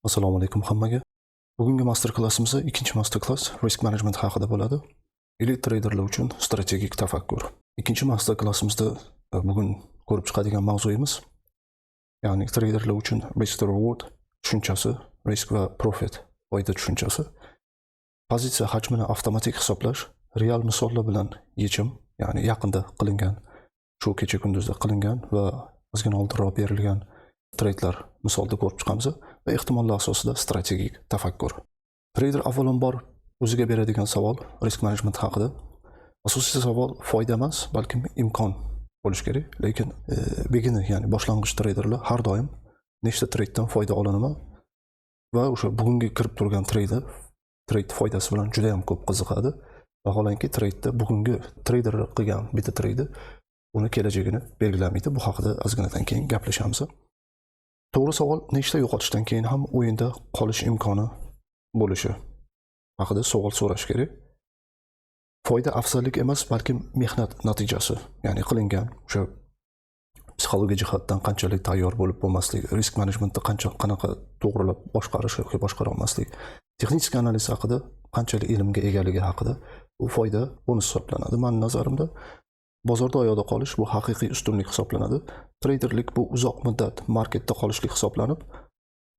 Assalomu alaykum hammaga. Bugungi master klassimizda ikkinchi master klass risk management haqida bo'ladi. Elit traderlar uchun strategik tafakkur. Ikkinchi master klassimizda bugun ko'rib chiqadigan mavzuyimiz, ya'ni traderlar uchun risk to reward tushunchasi, risk va profit foyda tushunchasi. Pozitsiya hajmini avtomatik hisoblash, real misollar bilan yechim, ya'ni yaqinda qilingan, shu kecha kunduzda qilingan va ozgina oldinroq berilgan tradelar misolda ko'rib chiqamiz va ehtimollar asosida strategik tafakkur. Trader avvalambor o'ziga beradigan savol risk management haqida. Asosiy savol foyda emas, balki imkon bo'lishi kerak. Lekin beginner, ya'ni boshlang'ich traderlar har doim nechta tradedan foyda olanaman va o'sha bugungi kirib turgan trade foydasi bilan juda ham ko'p qiziqadi. Vaholanki trade'da bugungi trader qilgan bitta trade uni kelajagini belgilamaydi. Bu haqida ozginadan keyin gaplashamiz. To'g'ri savol, nechta yo'qotishdan keyin ham o'yinda qolish imkoni bo'lishi haqida savol so'rash kerak. Foyda afzallik emas, balki mehnat natijasi, ya'ni qilingan o'sha psixologik jihatdan qanchalik tayyor bo'lib bo'lmaslik, risk managementda qanaqa to'g'rilab boshqarish yoki boshqara olmaslik, texnik analiz haqida qanchalik ilmga egaligi haqida bu foyda bonus hisoblanadi. Mening nazarimda bozorda oyoqda qolish bu haqiqiy ustunlik hisoblanadi. Traderlik bu uzoq muddat marketda qolishlik hisoblanib,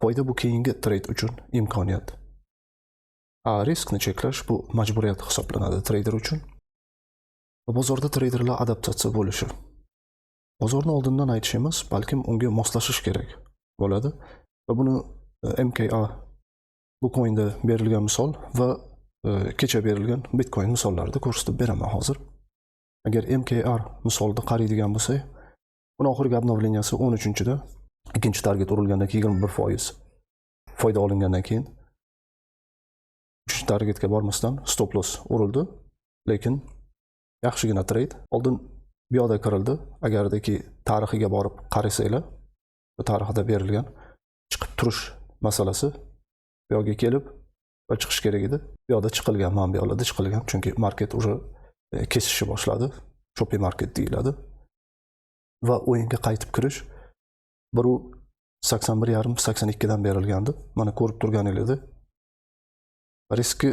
foyda bu keyingi trade uchun imkoniyat. Riskni cheklash bu majburiyat hisoblanadi trader uchun. Va bozorda traderlar adaptatsiya bo'lishi. Bozorni oldindan aytish emas, balkim unga moslashish kerak bo'ladi. Va buni MKA bu coinda berilgan misol va kecha berilgan Bitcoin misollarida ko'rsatib beraman hozir. Agar MKR misolda qaraydigan bo'lsak, buni oxirgi obnovleniyasi 13-da, ikkinchi target urilgandan keyin 21% foyda olingandan keyin 3 targetga bormasdan stop loss urildi, lekin yaxshigina trade oldin bu yoqda kirildi. Agardaki tarixiga borib qarasanglar, bu tarixda berilgan chiqib turish masalasi bu yoqqa kelib va chiqish kerak edi. Bu yoqda chiqilgan, mana bu yoqda chiqilgan, chunki market уже kesishni boshladi. Shopping market deyiladi. Va o'yinga qaytib kirish 81,5-82 dan berilgandi. Mana ko'rib turganingizda riskni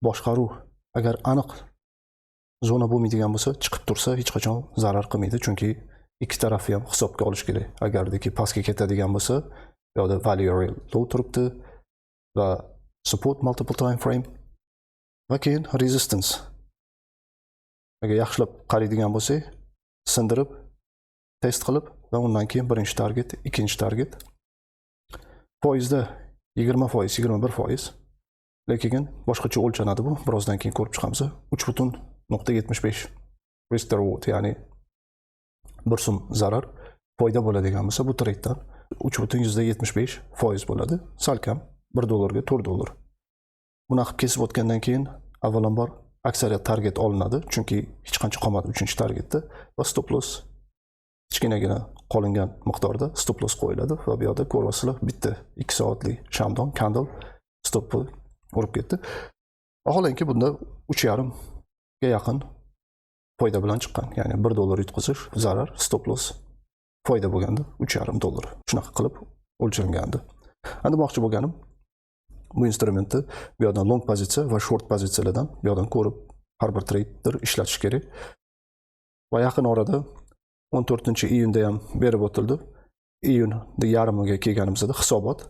boshqaruv agar aniq zona bo'lmaydigan bo'lsa, chiqib tursa hech qachon zarar qilmaydi, chunki ikki tarafni ham hisobga olish kerak. Agardaki pastga ketadigan bo'lsa, bu yoqda value low turibdi va support multiple time frame va keyin resistance. Agar yaxshilab qaraydigan bo'lsak, sindirib, test qilib va undan keyin birinchi target, ikkinchi target. Foizda 20%, 21%. Lekin boshqacha o'lchanadi bu. Birozdan keyin ko'rib chiqamiz. 3.75 risk to reward, ya'ni 1 so'm zarar foyda bo'ladigan bo'lsa, bu tradedan 3.75% bo'ladi. Salkam $1 ga $4. Buni kesib o'tgandan keyin avvalambor aksariyat target olinadi, chunki hech qancha qolmadi 3-targetda va stop loss kichkinagina qolingan miqdorda stop loss qo'yiladi va bu yerda ko'ryapsizlar, bitta 2 soatlik shamdon candle stopni urib ketdi. Vaholanki bunda 3.5 ga yaqin foyda bilan chiqqan, ya'ni $1 yutqizish zarar, stop loss foyda bo'lganda $3.5. Shunaqa qilib o'lchangandi. Endi demoqchi bo'lganim, bu instrumentni bu yerdan long pozitsiya va short pozitsiyalardan bu yerdan ko'rib har bir trader ishlatish kerak. Va yaqin orada 14-iyunda ham berib o'tildi. Iyunda yarimiga kelganimizda hisobot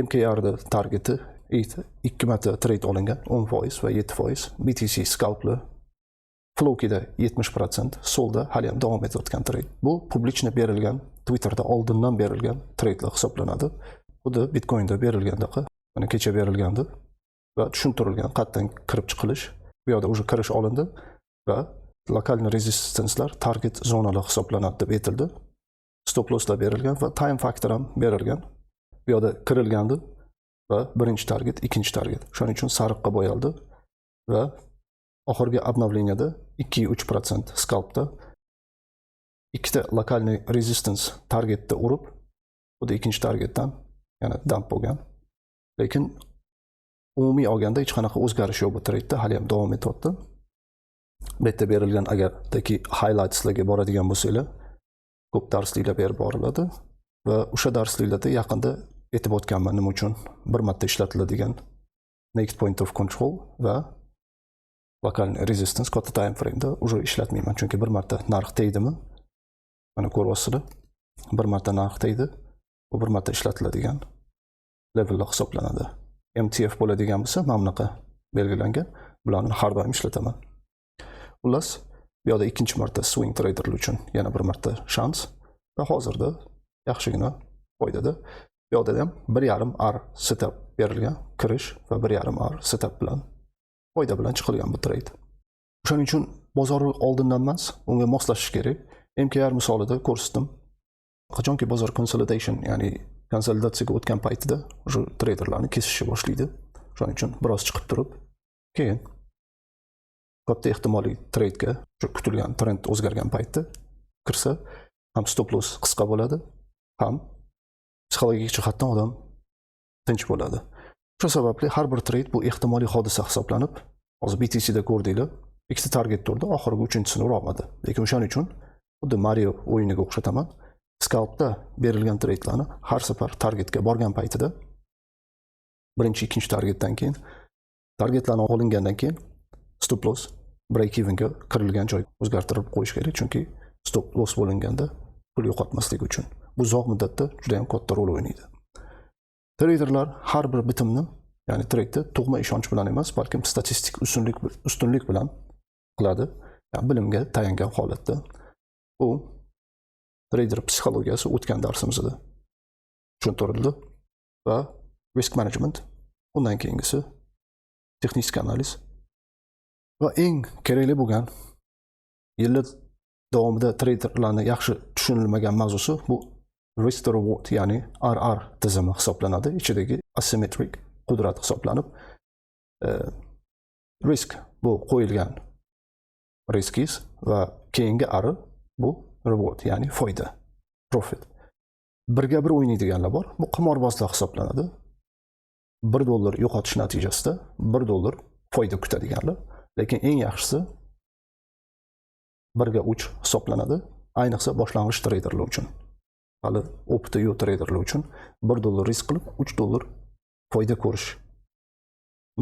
MKR da targeti 2 marta trade olingan 10% va 7%, BTC scalpli Flowkida 70%, Solda hali ham davom etayotgan trade. Bu publichni berilgan, Twitterda oldindan berilgan tradelar hisoblanadi. Xuddi Bitcoinda berilgandaqa, mana kecha berilgandi va tushuntirilgan qatdan kirib chiqilish. Bu yerda уже kirish olindi va lokalniy rezistancelar target zonalar hisoblanadi deb aytildi. Stop losslar berilgan va time factor ham berilgan. Bu yerda kirilgandi va birinchi target, ikkinchi target. Shuning uchun sariqqa bo'yaldi va oxirgi obnovleniyada 2-3% scalpda ikkita lokalniy resistance targetda urib, xuddi ikkinchi targetdan yana dump bo'lgan. Lekin umumiy olganda hech qanaqa o'zgarish yo'q bu trade'da, hali ham davom etyapti. Bu yerda berilgan agardaki highlightslarga boradigan bo'lsanglar, ko'p darsliklar berib boriladi va o'sha darsliklarda yaqinda aytib o'tganman nima uchun bir marta ishlatiladigan next point of control va local resistance katta time frame'da уже ishlatmayman, chunki bir marta narx tegdimi, mana ko'ryapsizlar, bir marta narx tegdi, bu bir marta ishlatiladigan levellar hisoblanadi. MTF bo'ladigan bo'lsa, mana bunaqa belgilangan, bularni har doim ishlataman. Xullas, bu yerda ikkinchi marta swing traderlar uchun yana bir marta shans va hozirda yaxshigina foydada. Bu yerda ham 1,5 R setup berilgan, kirish va 1,5 R setup bilan foyda bilan chiqilgan bu trade. Shuning uchun bozor oldindan emas, unga moslashish kerak. MKR misolida ko'rsatdim. Qachonki bozor consolidation, ya'ni konsolidatsiyaga o'tgan paytida shu traderlarni kesishni boshlaydi. Shuning uchun biroz chiqib turib, keyin katta ehtimoliy trade'ga shu kutilgan trend o'zgargan paytda kirsa, ham stop loss qisqa bo'ladi, ham psixologik jihatdan odam tinch bo'ladi. Shu sababli har bir trade bu ehtimoliy hodisa hisoblanib, hozir BTC da ko'rdinglar, ikkita target turdi, oxirgi uchinchisini ura olmadi. Lekin o'shaning uchun xuddi Mario o'yiniga o'xshataman. Scalpda berilgan trade'larni har safar targetga borgan paytida birinchi, ikkinchi targetdan keyin targetlarni olingandan keyin stop loss break evenga kirilgan joy o'zgartirib qo'yish kerak, chunki stop loss bo'linganda pul yo'qotmaslik uchun. Bu uzoq muddatda juda ham katta rol o'ynaydi. Traderlar har bir bitimni, ya'ni trade'da tug'ma ishonch bilan emas, balkim statistik ustunlik bilan qiladi. Yani bilimga tayangan holatda. Bu trader psixologiyasi o'tgan darsimizda tushuntirildi va risk management, undan keyingisi texnik analiz va eng kerakli bo'lgan yillar davomida traderlarni yaxshi tushunilmagan mavzusi bu risk to reward, ya'ni RR tizimi hisoblanadi. Ichidagi asymmetric qudrat hisoblanib, risk bu qo'yilgan riskingiz va keyingi R bu reward, ya'ni foyda, profit. Birga bir o'ynaydiganlar bor. Bu qimorbozlar hisoblanadi. $1 yo'qotish natijasida $1 foyda kutadiganlar. Lekin eng yaxshisi 1/3 hisoblanadi. Ayniqsa boshlang'ich traderlar uchun. Hali opiti yo'q traderlar uchun $1 risk qilib $3 foyda ko'rish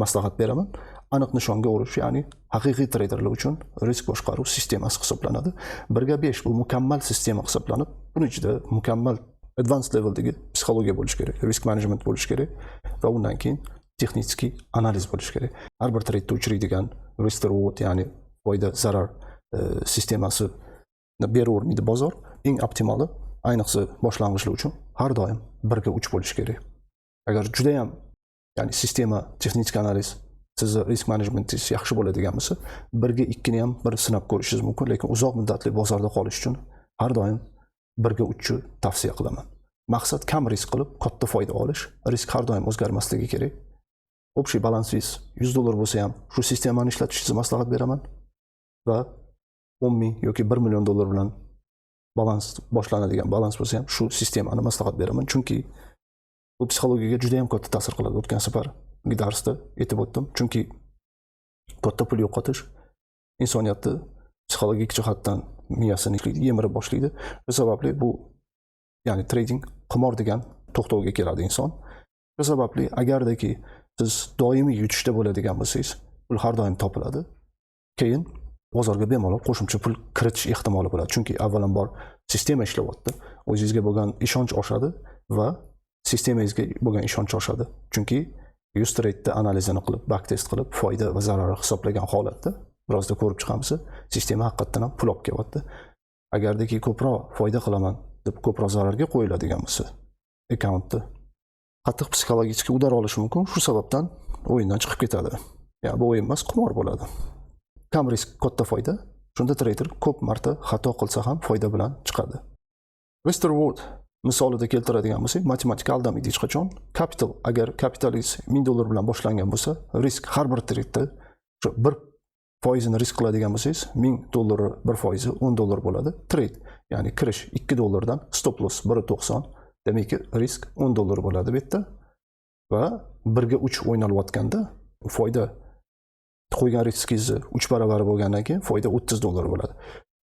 maslahat beraman. Aniq nishonga urish, ya'ni haqiqiy traderlar uchun risk boshqaruv sistemasi hisoblanadi. 1/5 bu mukammal sistema hisoblanib, buning ichida mukammal advanced leveldagi psixologiya bo'lishi kerak, risk management bo'lishi kerak va undan keyin texnik analiz bo'lishi kerak. Har bir trade'da uchraydigan risk to reward, ya'ni foyda zarar sistemasi beravermaydi bozor. Eng optimali, ayniqsa boshlang'ichlar uchun har doim 1/3 bo'lishi kerak. Agar juda ham, ya'ni sistema, texnik analiz, sizni risk managementingiz yaxshi bo'ladigan bo'lsa, 1/2 ni ham bir sinab ko'rishingiz mumkin, lekin uzoq muddatli bozorda qolish uchun har doim 1/3 tavsiya qilaman. Maqsad kam risk qilib katta foyda olish. Risk har doim o'zgarmasligi kerak. Общий balansingiz $100 bo'lsa ham shu sistemani ishlatishingizni maslahat beraman va 10 ming yoki $1 million bilan balans boshlanadigan balans bo'lsa ham shu sistemani maslahat beraman, chunki bu psixologiyaga juda ham katta ta'sir qiladi. O'tgan safar darsda aytib o'tdim, chunki katta pul yo'qotish insoniyatni psixologik jihatdan miyasini yemirib boshlaydi. Shu sababli bu, ya'ni trading qimor degan to'xtovga keladi inson. Shu sababli agardaki siz doimiy yutishda bo'ladigan bo'lsangiz, pul har doim topiladi. Keyin bozorga bemalol qo'shimcha pul kiritish ehtimoli bo'ladi. Chunki avvalambor sistema ishlayapti, o'zingizga bo'lgan ishonch oshadi va sistemangizga bo'lgan ishonch oshadi. Chunki 100 trade'da analizini qilib, backtest qilib, foyda va zararni hisoblagan holatda birozda ko'rib chiqamiz, sistema haqiqatan ham pul olib kelyapti. Agardaki ko'proq foyda qilaman deb ko'proq zararga qo'yiladigan bo'lsa, akkauntni qattiq psixologik udar olishi mumkin. Shu sababdan o'yindan chiqib ketadi. Ya'ni bu o'yin emas, qimor bo'ladi. Kam risk, katta foyda. Shunda trader ko'p marta xato qilsa ham foyda bilan chiqadi. Risk to reward misolida keltiradigan bo'lsak, matematika aldamaydi hech qachon. Capital, agar kapitalingiz $1000 bilan boshlangan bo'lsa, risk har bir trade'da shu 1% risk qiladigan bo'lsangiz, $1000 1% $10 bo'ladi. Trade, ya'ni kirish $2 dan stop loss 1.90, demak risk $10 bo'ladi bu yerda va 1/3 o'ynalayotganda foyda qo'ygan riskingizni 3 baravari bo'lgandan keyin foyda $30 bo'ladi.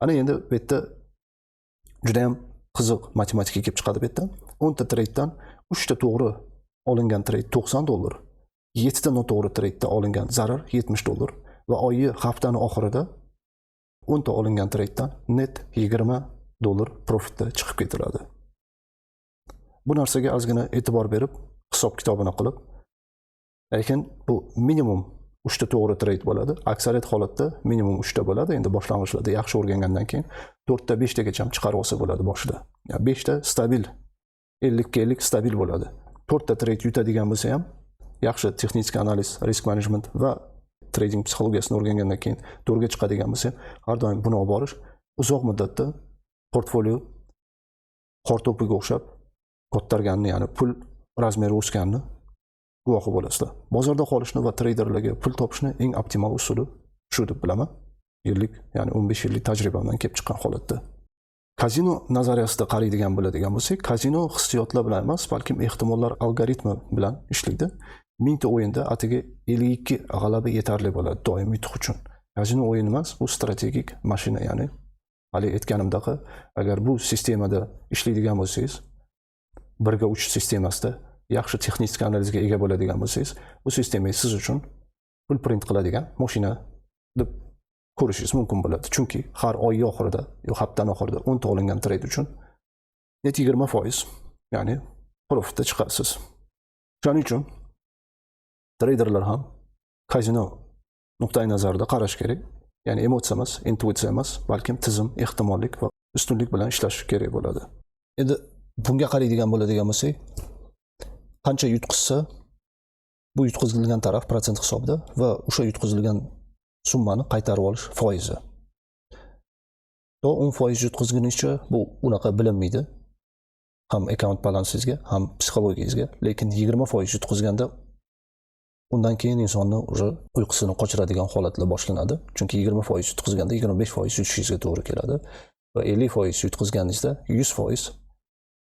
Ana endi bu yerda juda ham qiziq matematika kelib chiqadi bu yerda. 10 ta trade'dan 3 ta to'g'ri olingan trade $90, 7 ta noto'g'ri trade'da olingan zarar $70 va haftani oxirida 10 ta olingan trade'dan net $20 profitda chiqib ketiladi. Bu narsaga ozgina e'tibor berib, hisob kitobini qilib, lekin bu minimum 3 ta to'g'ri trade bo'ladi. Aksariyat holatda minimum 3 ta bo'ladi. Endi boshlang'ichlarda yaxshi o'rgangandan keyin 4 ta 5 tagacha chiqarib olsa bo'ladi boshida. 5 ta stabil, 50 ga 50 stabil bo'ladi. 4 ta trade yutadigan bo'lsa ham yaxshi texnik analiz, risk management va trading psixologiyasini o'rgangandan keyin 4 ga chiqadigan bo'lsa, har doim buni olib borish uzoq muddatda portfolio qor to'piga o'xshab ko'targanini, ya'ni pul razmeri o'sganini guvohi bo'lasizlar. Bozorda qolishni va treyderlarga pul topishni eng optimal usuli shu deb bilaman. Yillik, ya'ni 15 yillik tajribamdan kelib chiqqan holatda. Kazino nazariyasida qaraydigan bo'ladigan bo'lsak, kazino hissiyotlar bilan emas, balkim ehtimollar algoritmi bilan ishlaydi. 1000 ta o'yinda atiga 52 g'alaba yetarli bo'ladi doim yutuq uchun. Kazino o'yin emas, bu strategik mashina, ya'ni hali aytganimdek, agar bu sistemada ishlaydigan bo'lsangiz, 1 ga 3 sistemasida yaxshi texnik analizga ega bo'ladigan bo'lsangiz, bu sistema siz uchun pul print qiladigan mashina deb ko'rishingiz mumkin bo'ladi. Chunki har oy oxirida yoki haftaning oxirida 10 ta olingan trade uchun net 20%, ya'ni profitda chiqasiz. Shuning uchun traderlar ham kazino nuqtai nazarida qarash kerak. Ya'ni emotsiya emas, intuitsiya emas, balkim tizim, ehtimollik va ustunlik bilan ishlash kerak bo'ladi. Endi bunga qaraydigan bo'ladigan bo'lsak, qancha yutqizsa, bu yutqizilgan taraf prosent hisobida va o'sha yutqizilgan summani qaytarib olish foizi. To 10% yutqizgunicha bu unaqa bilinmaydi. Ham account balansingizga, ham psixologiyangizga, lekin 20% yutqizganda undan keyin insonni o'sha uyqusini qochiradigan holatlar boshlanadi. Chunki 20% yutqizganda 25% yutishingizga to'g'ri keladi va 50% yutqizganingizda 100%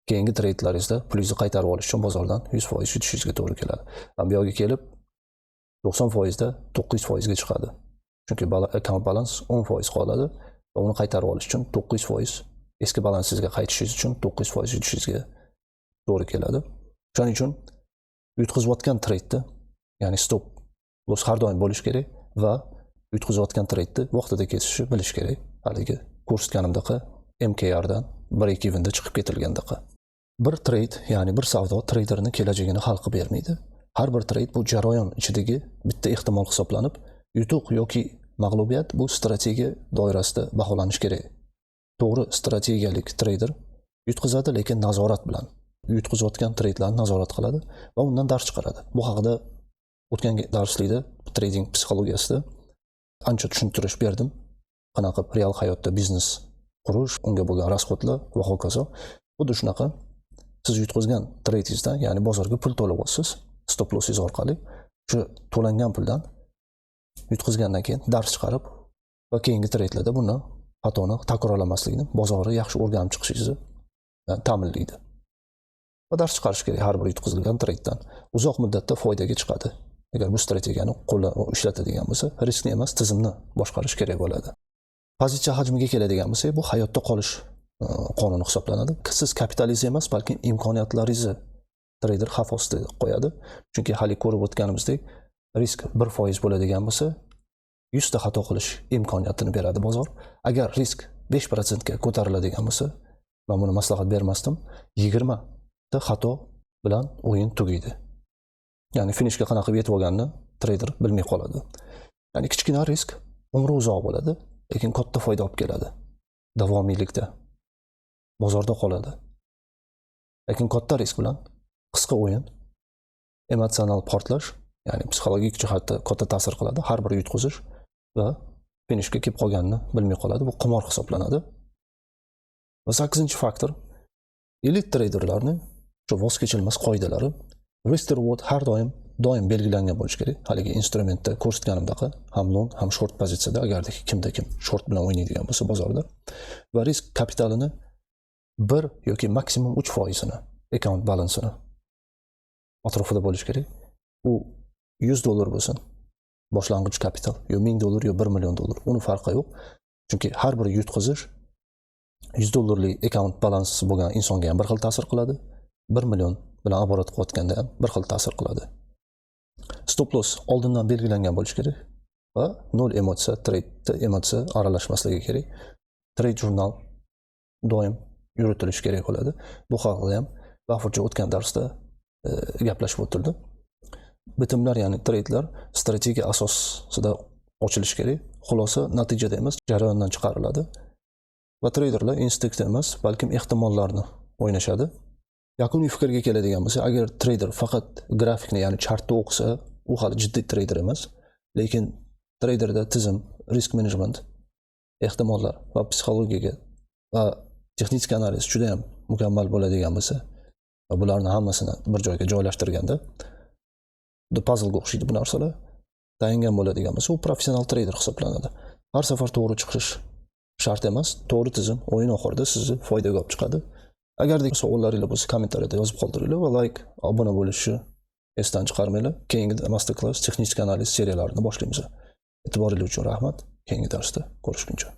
keyingi trade'laringizda pulingizni qaytarib olish uchun bozordan 100% yutishingizga to'g'ri keladi. Bu yerga kelib 90% da 900% ga chiqadi. Chunki account balans 10% qoladi va uni qaytarib olish uchun 900% eski balansingizga qaytishingiz uchun 900% yutishingizga to'g'ri keladi. Shuning uchun yutqizayotgan trade'da, ya'ni stop loss har doim bo'lish kerak va yutqizayotgan trade'ni vaqtida kesishni bilish kerak. Haligi ko'rsatganimdek MKR dan 1-2 evenda chiqib ketilgandaqa. Bir trade, ya'ni bir savdo traderning kelajagini hal qilib bermaydi. Har bir trade bu jarayon ichidagi bitta ehtimol hisoblanib, yutuq yoki mag'lubiyat bu strategiya doirasida baholanish kerak. To'g'ri strategiyalik trader yutqizadi, lekin nazorat bilan. Yutqizayotgan tradelarni nazorat qiladi va undan dars chiqaradi. Bu haqida o'tgan darslikda trading psixologiyasida ancha tushuntirish berdim. Qanaqa real hayotda biznes qurish, unga bo'lgan rasxodlar va hokazo. Xuddi shunaqa siz yutqizgan tradeingizdan, ya'ni bozorga pul to'lab olasiz, stop lossingiz orqali. Shu to'langan puldan yutqizgandan keyin dars chiqarib va keyingi tradelarda buni xatoni takrorlamaslikni, bozorni yaxshi o'rganib chiqishingizni ta'minlaydi. Va dars chiqarish kerak har bir yutqizilgan tradedan. Uzoq muddatda foydaga chiqadi. Agar bu strategiyani ishlatadigan bo'lsa, riskni emas, tizimni boshqarish kerak bo'ladi. Pozitsiya hajmiga keladigan bo'lsak, bu hayotda qolish qonuni hisoblanadi. Siz kapitaliz emas, balki imkoniyatlaringizni trader xavf ostiga qo'yadi. Chunki hali ko'rib o'tganimizdek, risk 1% bo'ladigan bo'lsa, 100 ta xato qilish imkoniyatini beradi bozor. Agar risk 5% ga ko'tariladigan bo'lsa, men buni maslahat bermasdim, 20 ta xato bilan o'yin tugaydi. Ya'ni finishga qanaqa yetib olganini trader bilmay qoladi. Ya'ni kichkina risk umri uzoq bo'ladi, lekin katta foyda olib keladi. Davomiylikda bozorda qoladi. Lekin katta risk bilan qisqa o'yin, emotsional portlash, ya'ni psixologik jihatda katta ta'sir qiladi. Har bir yutqizish va finishga kelib qolganini bilmay qoladi. Bu qimor hisoblanadi. Va 8-faktor elit traderlarning shu voz kechilmas qoidalari, risk reward har doim belgilangan bo'lishi kerak. Haligi instrumentda ko'rsatganimdek, ham long, ham short pozitsiyada, agarda kimda kim short bilan o'ynaydigan bo'lsa bozorda, va risk kapitalini 1 yoki maksimum 3% ni account balansini atrofida bo'lishi kerak. U $100 bo'lsin, boshlang'ich kapital, yo $1000 yo $1 million, uni farqi yo'q. Chunki har bir yutqizish $100 account balansi bo'lgan insonga ham bir xil ta'sir qiladi. $1 million bilan oborot qilayotganda ham bir xil ta'sir qiladi. Stop loss oldindan belgilangan bo'lishi kerak va nol emotsiya, trade emotsiya aralashmasligi kerak. Trade jurnal doim yuritilishi kerak bo'ladi. Bu haqida ham Bafurcha o'tgan darsda gaplashib o'tirdi. Bitimlar, ya'ni tradelar strategiya asosida ochilishi kerak. Xulosa natijada emas, jarayondan chiqariladi. Va traderlar instinkt emas, balkim ehtimollarni o'ynashadi. Yakuniy fikrga keladigan bo'lsa, agar trader faqat grafikni, ya'ni chartni o'qisa, u hali jiddiy trader emas. Lekin traderda tizim, risk management, ehtimollar va psixologiyaga va texnik analiz juda ham mukammal bo'ladigan bo'lsa, va bularni hammasini bir joyga joylashtirganda puzzle ga o'xshaydi bu narsalar. Tayingan bo'ladigan bo'lsa, u professional trader hisoblanadi. Har safar to'g'ri chiqish shart emas. To'g'ri tizim o'yin oxirida sizni foydaga olib chiqadi. Agar savollaringiz bo'lsa, kommentariyada yozib qoldiringlar va like, obuna bo'lishni esdan chiqarmanglar. Keyingi masterclass texnik analiz seriyalarini boshlaymiz. E'tiboringiz uchun rahmat. Keyingi darsda ko'rishguncha.